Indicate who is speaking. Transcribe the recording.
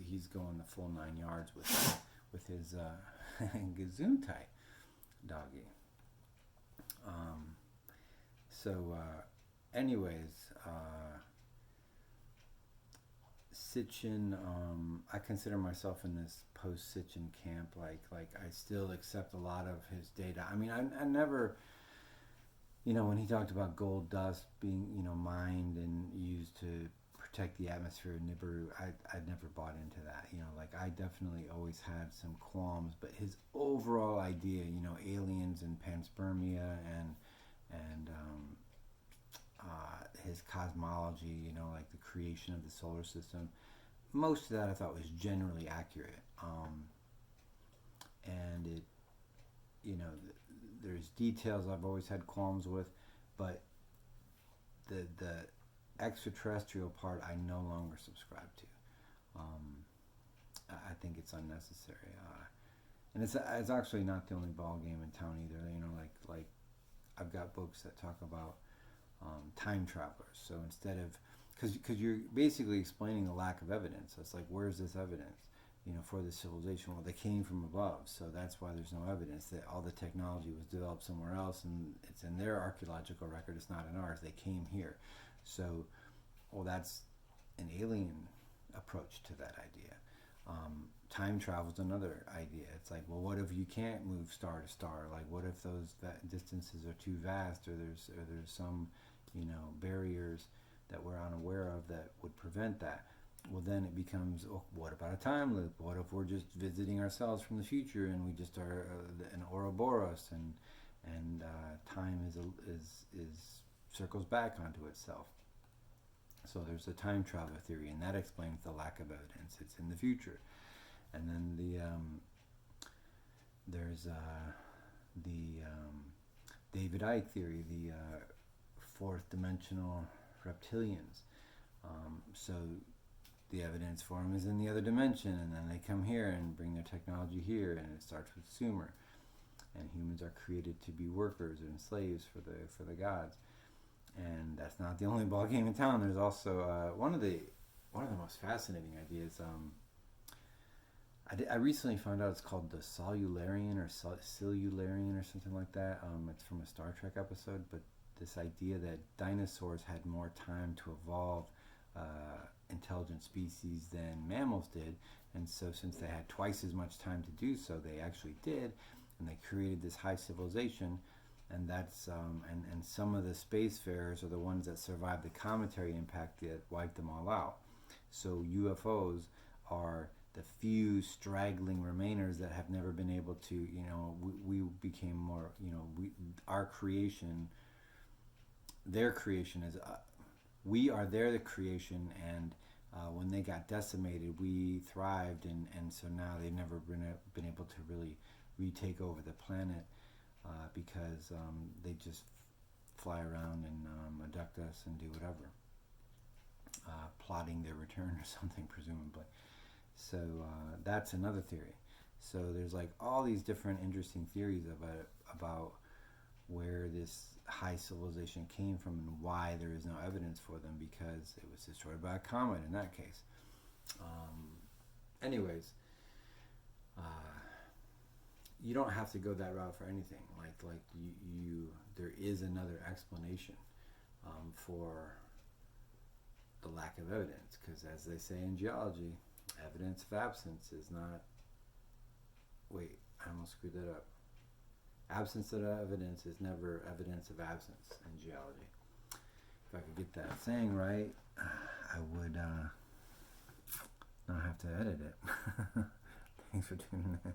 Speaker 1: he's going the full 9 yards with his Gesundheit doggy. Anyways, Sitchin, I consider myself in this post-Sitchin camp. Like I still accept a lot of his data. I mean, I never, when he talked about gold dust being, mined and used to protect the atmosphere in Nibiru, I never bought into that. Like I definitely always had some qualms, but his overall idea, aliens and panspermia and his cosmology, like the creation of the solar system, most of that I thought was generally accurate. And it, there's details I've always had qualms with, but the extraterrestrial part I no longer subscribe to. I think it's unnecessary, and it's actually not the only ball game in town either. Like I've got books that talk about time travelers. So instead of, because you're basically explaining the lack of evidence. It's like, where's this evidence, for this civilization? Well, they came from above, so that's why there's no evidence. That all the technology was developed somewhere else, and it's in their archaeological record. It's not in ours. They came here. So, well, that's an alien approach to that idea. Time travel is another idea. It's like, well, what if you can't move star to star? Like, what if those distances are too vast, or there's some, barriers that we're unaware of that would prevent that? Well, then it becomes, what about a time loop? What if we're just visiting ourselves from the future and we just are an Ouroboros, and time is circles back onto itself? So there's a time travel theory, and that explains the lack of evidence. It's in the future. And then there's the David Icke theory, the fourth dimensional reptilians. So the evidence for them is in the other dimension, and then they come here and bring their technology here, and it starts with Sumer. And humans are created to be workers and slaves for the gods. And that's not the only ball game in town. There's also one of the most fascinating ideas. I recently found out it's called the Solularian or Silularian or something like that. It's from a Star Trek episode, but this idea that dinosaurs had more time to evolve intelligent species than mammals did, and so since they had twice as much time to do so, they actually did, and they created this high civilization. And that's and some of the spacefarers are the ones that survived the cometary impact that wiped them all out. So UFOs are the few straggling remainers that have never been able to, we became more, our creation, their creation is, we are their creation, and when they got decimated, we thrived, and so now they've never been able to really retake over the planet. Because they just fly around and abduct us and do whatever, plotting their return or something, presumably. So that's another theory. So there's like all these different interesting theories about where this high civilization came from and why there is no evidence for them, because it was destroyed by a comet in that case. Anyways. You don't have to go that route for anything. Like you there is another explanation for the lack of evidence, because as they say in geology, evidence of absence is not. Wait, I almost screwed that up. Absence of evidence is never evidence of absence in geology. If I could get that saying right, I would not have to edit it. Thanks for tuning in.